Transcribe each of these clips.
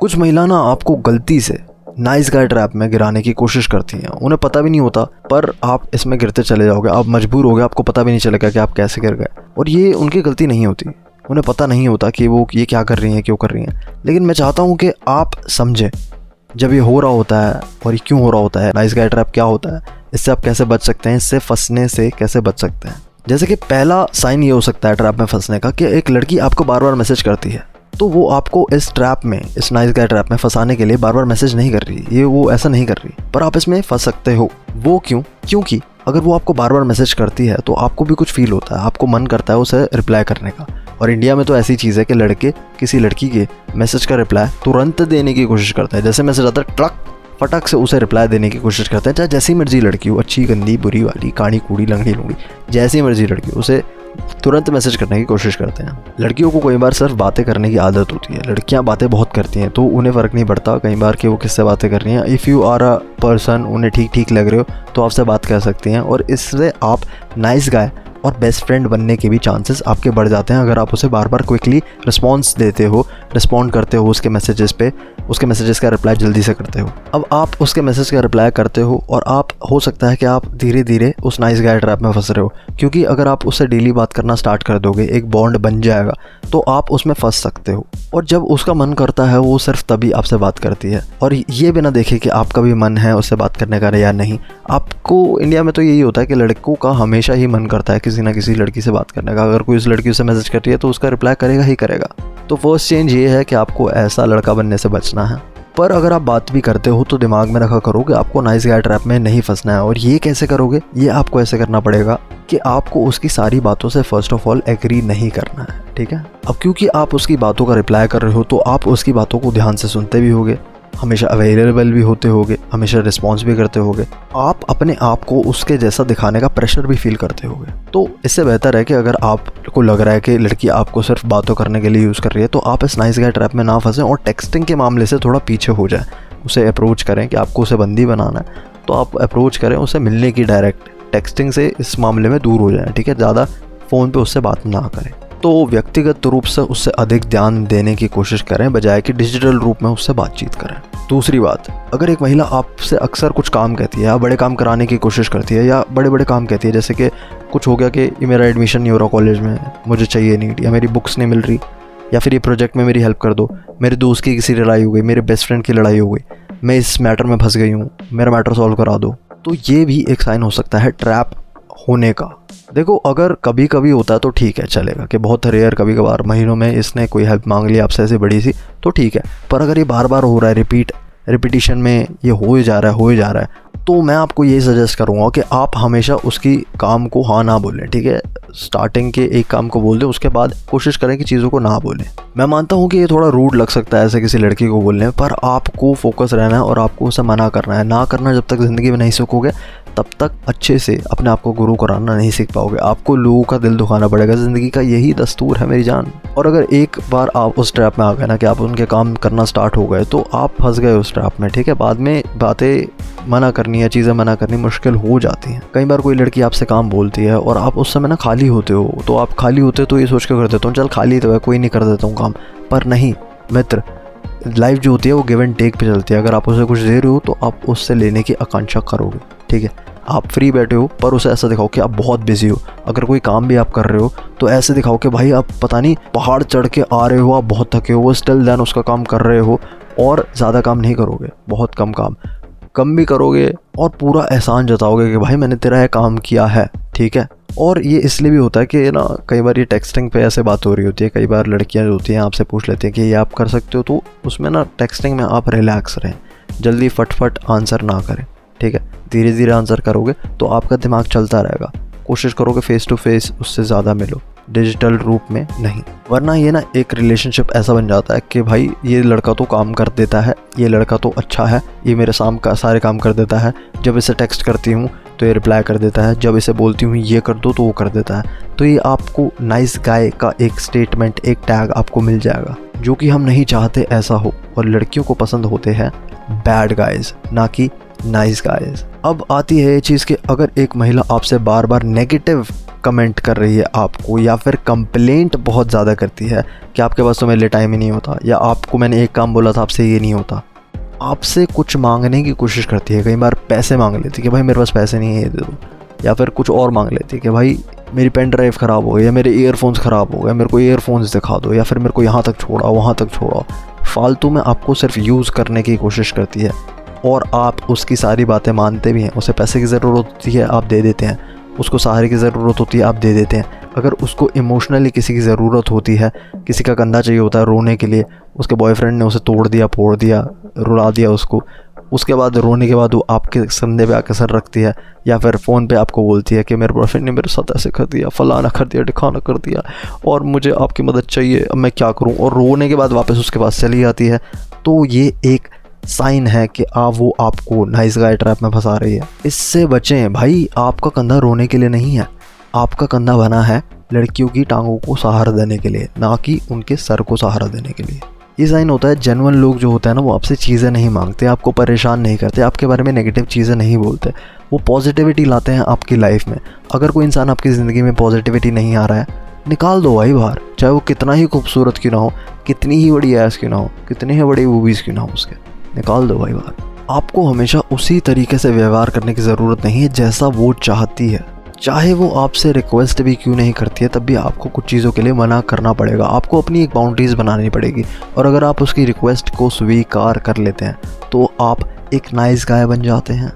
कुछ महिला ना आपको गलती से नाइस गाय ट्रैप में गिराने की कोशिश करती हैं, उन्हें पता भी नहीं होता, पर आप इसमें गिरते चले जाओगे, आप मजबूर हो गए, आपको पता भी नहीं चलेगा कि आप कैसे गिर गए। और ये उनकी गलती नहीं होती, उन्हें पता नहीं होता कि वो ये क्या कर रही हैं, क्यों कर रही हैं। लेकिन मैं चाहता हूँ कि आप समझें जब ये हो रहा होता है और ये क्यों हो रहा होता है, नाइस गाय ट्रैप क्या होता है, इससे आप कैसे बच सकते हैं, इससे फंसने से कैसे बच सकते हैं। जैसे कि पहला साइन ये हो सकता है ट्रैप में फंसने का कि एक लड़की आपको बार बार मैसेज करती है, तो वो आपको इस ट्रैप में, इस नाइस गाय ट्रैप में फंसाने के लिए बार बार मैसेज नहीं कर रही, ये वो ऐसा नहीं कर रही, पर आप इसमें फंस सकते हो। वो क्यों? क्योंकि अगर वो आपको बार बार मैसेज करती है तो आपको भी कुछ फील होता है, आपको मन करता है उसे रिप्लाई करने का। और इंडिया में तो ऐसी चीज़ है कि लड़के किसी लड़की के मैसेज का रिप्लाई तुरंत देने की कोशिश करते हैं। जैसे मैसेज आता है ट्रक फटक से उसे रिप्लाई देने की कोशिश करते हैं, चाहे जैसी मर्जी लड़की हो, अच्छी गंदी बुरी वाली, काणी कूड़ी लंगड़ी लुंगड़ी, जैसी मर्जी लड़की, उसे तुरंत मैसेज करने की कोशिश करते हैं। लड़कियों को कई बार सिर्फ बातें करने की आदत होती है, लड़कियां बातें बहुत करती हैं, तो उन्हें फ़र्क नहीं पड़ता कई बार कि वो किससे बातें कर रही हैं। If you are a person, उन्हें ठीक ठीक लग रहे हो तो आपसे बात कर सकती हैं, और इससे आप नाइस गाय और बेस्ट फ्रेंड बनने के भी चांसेस आपके बढ़ जाते हैं अगर आप उसे बार बार क्विकली रिस्पॉन्स देते हो, रिस्पॉन्ड करते हो उसके मैसेजेस पे, उसके मैसेजेस का रिप्लाई जल्दी से करते हो। अब आप उसके मैसेज का रिप्लाई करते हो और आप, हो सकता है कि आप धीरे धीरे उस नाइस गाय ट्रैप में फंस रहे हो, क्योंकि अगर आप उससे डेली बात करना स्टार्ट कर दोगे, एक बॉन्ड बन जाएगा, तो आप उसमें फंस सकते हो। और जब उसका मन करता है वो सिर्फ तभी आपसे बात करती है, और ये बिना देखे कि आपका भी मन है उससे बात करने का या नहीं। आपको इंडिया में तो यही होता है कि लड़कों का हमेशा ही मन करता है किसी ना किसी लड़की से बात करने का। अगर कोई उस लड़की से मैसेज कर रही है तो उसका रिप्लाई करेगा ही करेगा। तो फर्स्ट चेंज ये है कि आपको ऐसा लड़का बनने से बचना है। पर अगर आप बात भी करते हो तो दिमाग में रखा करो कि आपको नाइस गाय ट्रैप में नहीं फंसना है। और ये कैसे करोगे? ये आपको ऐसे करना पड़ेगा कि आपको उसकी सारी बातों से फर्स्ट ऑफ ऑल एग्री नहीं करना है, ठीक है। अब क्योंकि आप उसकी बातों का रिप्लाई कर रहे हो तो आप उसकी बातों को ध्यान से सुनते भी होगे, हमेशा अवेलेबल भी होते होगे, हमेशा रिस्पॉन्स भी करते होगे, आप अपने आप को उसके जैसा दिखाने का प्रेशर भी फील करते होगे। तो इससे बेहतर है कि अगर आपको लग रहा है कि लड़की आपको सिर्फ बातों करने के लिए यूज़ कर रही है तो आप इस नाइस गाय ट्रैप में ना फंसें और टेक्सटिंग के मामले से थोड़ा पीछे हो जाए। उसे अप्रोच करें कि आपको उसे बंदी बनाना है तो आप अप्रोच करें उसे मिलने की, डायरेक्ट टेक्सटिंग से इस मामले में दूर हो जाए, ठीक है। ज़्यादा फ़ोन पे उससे बात ना करें, तो व्यक्तिगत रूप से उससे अधिक ध्यान देने की कोशिश करें बजाय कि डिजिटल रूप में उससे बातचीत करें। दूसरी बात, अगर एक महिला आपसे अक्सर कुछ काम कहती है या बड़े काम कराने की कोशिश करती है या बड़े बड़े काम कहती है, जैसे कि कुछ हो गया कि ये मेरा एडमिशन नहीं हो रहा कॉलेज में, मुझे चाहिए नीट, या मेरी बुक्स नहीं मिल रही, या फिर ये प्रोजेक्ट में मेरी हेल्प कर दो, मेरे दोस्त की किसी लड़ाई हो गई, मेरे बेस्ट फ्रेंड की लड़ाई हो गई, मैं इस मैटर में फंस गई हूँ, मेरा मैटर सॉल्व करा दो, तो ये भी एक साइन हो सकता है ट्रैप होने का। देखो, अगर कभी कभी होता है तो ठीक है, चलेगा कि बहुत रेयर, कभी कभार महीनों में इसने कोई हेल्प मांग ली आपसे ऐसी बड़ी सी, तो ठीक है। पर अगर ये बार बार हो रहा है, रिपीटिशन में ये हो ही जा रहा है, तो मैं आपको ये सजेस्ट करूँगा कि आप हमेशा उसकी काम को हाँ ना बोलें, ठीक है। स्टार्टिंग के एक काम को बोल दें, उसके बाद कोशिश करें कि चीज़ों को ना बोलें। मैं मानता हूँ कि ये थोड़ा रूड लग सकता है ऐसे किसी लड़की को बोलने, पर आपको फोकस रहना है और आपको उसे मना करना है। ना करना जब तक ज़िंदगी में नहीं सीखोगे तब तक अच्छे से अपने आप को गुरु कराना नहीं सीख पाओगे। आपको लोगों का दिल दुखाना पड़ेगा, ज़िंदगी का यही दस्तूर है मेरी जान। और अगर एक बार आप उस ट्रैप में आ गए ना कि आप उनके काम करना स्टार्ट हो गए, तो आप फंस गए उस ट्रैप में, ठीक है। बाद में बातें मना करनी है, चीज़ें मना करनी मुश्किल हो जाती हैं। कई बार कोई लड़की आपसे काम बोलती है और आप उस समय ना खाली होते हो, तो आप खाली होते हो तो ये सोच के कर देता हूँ चल खाली तो है, कोई नहीं, कर देता हूँ काम। पर नहीं मित्र, लाइफ जो होती है वो गिव एंड टेक पे चलती है। अगर आप उसे कुछ दे रहे हो तो आप उससे लेने की आकांक्षा करोगे, ठीक है। आप फ्री बैठे हो पर उसे ऐसा दिखाओ कि आप बहुत बिजी हो। अगर कोई काम भी आप कर रहे हो तो ऐसे दिखाओ कि भाई आप पता नहीं पहाड़ चढ़ के आ रहे हो, आप बहुत थके हो, वो स्टिल देन उसका काम कर रहे हो। और ज़्यादा काम नहीं करोगे, बहुत कम भी करोगे और पूरा एहसान जताओगे कि भाई मैंने तेरा ये काम किया है, ठीक है। और ये इसलिए भी होता है कि ना, कई बार ये टेक्सटिंग पे ऐसे बात हो रही होती है, कई बार लड़कियां जो होती हैं आपसे पूछ लेती हैं कि ये आप कर सकते हो, तो उसमें ना टेक्सटिंग में आप रिलैक्स रहें, जल्दी फटफट आंसर ना करें, ठीक है। धीरे धीरे आंसर करोगे तो आपका दिमाग चलता रहेगा। कोशिश करो कि फेस टू फेस उससे ज़्यादा मिलो, डिजिटल रूप में नहीं, वरना ये ना एक रिलेशनशिप ऐसा बन जाता है कि भाई ये लड़का तो काम कर देता है, ये लड़का तो अच्छा है, ये मेरे सारे काम कर देता है, जब इसे टेक्स्ट करती हूँ तो ये रिप्लाई कर देता है, जब इसे बोलती हूँ ये कर दो तो वो कर देता है। तो ये आपको नाइस गाय का एक स्टेटमेंट, एक टैग आपको मिल जाएगा, जो कि हम नहीं चाहते ऐसा हो। और लड़कियों को पसंद होते हैं बैड गाइज, ना कि नाइस गाइज। अब आती है ये चीज़ कि अगर एक महिला आपसे बार बार नेगेटिव कमेंट कर रही है आपको, या फिर कंप्लेंट बहुत ज़्यादा करती है कि आपके पास तो मेरे लिए टाइम ही नहीं होता, या आपको मैंने एक काम बोला था आपसे ये नहीं होता, आपसे कुछ मांगने की कोशिश करती है। कई बार पैसे मांग लेती है कि भाई मेरे पास पैसे नहीं है, ये दे दो, या फिर कुछ और मांग लेती है कि भाई मेरी पेन ड्राइव ख़राब हो गई, या मेरे ईयरफोन्स ख़राब हो गए, मेरे को ईयरफोन्स दिखा दो, या फिर मेरे को यहाँ तक छोड़ा वहाँ तक छोड़ा। फालतू में आपको सिर्फ यूज़ करने की कोशिश करती है, और आप उसकी सारी बातें मानते भी हैं। उसे पैसे की ज़रूरत होती है, आप दे देते हैं। उसको सहारे की ज़रूरत होती है, आप दे देते हैं। अगर उसको इमोशनली किसी की ज़रूरत होती है, किसी का कंधा चाहिए होता है रोने के लिए, उसके बॉयफ्रेंड ने उसे तोड़ दिया, फोड़ दिया, रुला दिया उसको, उसके बाद रोने के बाद वो आपके कंधे पे आकर सर रखती है, या फिर फ़ोन पे आपको बोलती है कि मेरे बॉयफ्रेंड ने मेरे साथ ऐसे कर दिया, फलाना कर दिया, ढिकाना कर दिया, और मुझे आपकी मदद चाहिए, अब मैं क्या करूं, और रोने के बाद वापस उसके पास चली जाती है, तो ये एक साइन है कि वो आपको नाइस गाय ट्रैप में फंसा रही है। इससे बचें भाई। आपका कंधा रोने के लिए नहीं है, आपका कंधा बना है लड़कियों की टांगों को सहारा देने के लिए, ना कि उनके सर को सहारा देने के लिए। ये साइन होता है जेन्युइन लोग जो होते हैं ना, वो आपसे चीज़ें नहीं मांगते, आपको परेशान नहीं करते, आपके बारे में नेगेटिव चीज़ें नहीं बोलते, वो पॉजिटिविटी लाते हैं आपकी लाइफ में। अगर कोई इंसान आपकी ज़िंदगी में पॉजिटिविटी नहीं आ रहा है, निकाल दो भाई बाहर, चाहे वो कितना ही खूबसूरत क्यों ना हो, कितनी ही बड़ी ऐस क्यों ना हो, कितनी ही बड़ी मूवीज़ क्यों ना हो, उसके निकाल दो भाई बाहर। आपको हमेशा उसी तरीके से व्यवहार करने की ज़रूरत नहीं है जैसा वो चाहती है। चाहे वो आपसे रिक्वेस्ट भी क्यों नहीं करती है, तब भी आपको कुछ चीज़ों के लिए मना करना पड़ेगा। आपको अपनी एक बाउंड्रीज़ बनानी पड़ेगी, और अगर आप उसकी रिक्वेस्ट को स्वीकार कर लेते हैं तो आप एक नाइस गाय बन जाते हैं।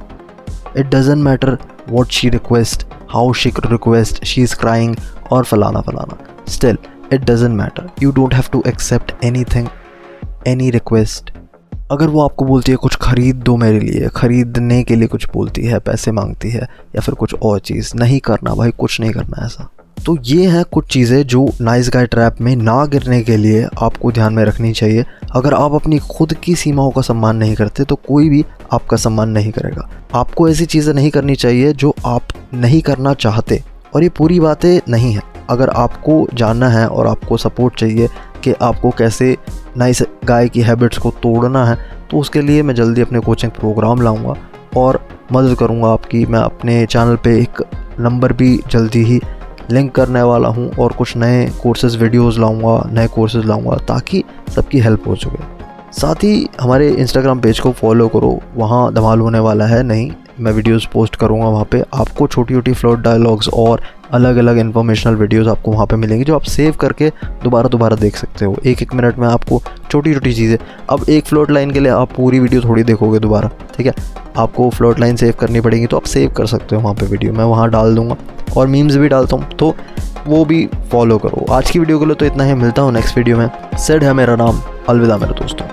It doesn't matter what she request, how she request, she is crying और फलाना फलाना, still it doesn't matter. You don't have to accept anything, any request. अगर वो आपको बोलती है कुछ ख़रीद दो मेरे लिए, ख़रीदने के लिए कुछ बोलती है, पैसे मांगती है, या फिर कुछ और चीज़, नहीं करना भाई, कुछ नहीं करना ऐसा। तो ये हैं कुछ चीज़ें जो नाइस गाय ट्रैप में ना गिरने के लिए आपको ध्यान में रखनी चाहिए। अगर आप अपनी खुद की सीमाओं का सम्मान नहीं करते तो कोई भी आपका सम्मान नहीं करेगा। आपको ऐसी चीज़ें नहीं करनी चाहिए जो आप नहीं करना चाहते, और ये पूरी बातें नहीं हैं। अगर आपको जानना है और आपको सपोर्ट चाहिए कि आपको कैसे नाइस गाय की हैबिट्स को तोड़ना है, तो उसके लिए मैं जल्दी अपने कोचिंग प्रोग्राम लाऊंगा और मदद करूंगा आपकी। मैं अपने चैनल पे एक नंबर भी जल्दी ही लिंक करने वाला हूं, और कुछ नए कोर्सेज़ वीडियोज़ लाऊंगा, नए कोर्सेज़ लाऊंगा, ताकि सबकी हेल्प हो सके। साथ ही हमारे इंस्टाग्राम पेज को फॉलो करो, वहाँ धमाल होने वाला है। नहीं, मैं वीडियोस पोस्ट करूँगा वहाँ पे, आपको छोटी छोटी फ्लोट डायलॉग्स और अलग अलग इन्फॉर्मेशनल वीडियोस आपको वहाँ पे मिलेंगी, जो आप सेव करके दोबारा देख सकते हो। एक मिनट में आपको छोटी छोटी चीज़ें, अब एक फ्लोट लाइन के लिए आप पूरी वीडियो थोड़ी देखोगे दोबारा, ठीक है, आपको फ्लोट लाइन सेव करनी पड़ेगी, तो आप सेव कर सकते हो वहाँ पे वीडियो, मैं वहाँ डाल दूँगा, और मीम्स भी डालता हूँ, तो वो भी फॉलो करो। आज की वीडियो के लिए तो इतना ही, मिलता हूँ नेक्स्ट वीडियो में। सेड है मेरा नाम, अलविदा मेरे दोस्तों।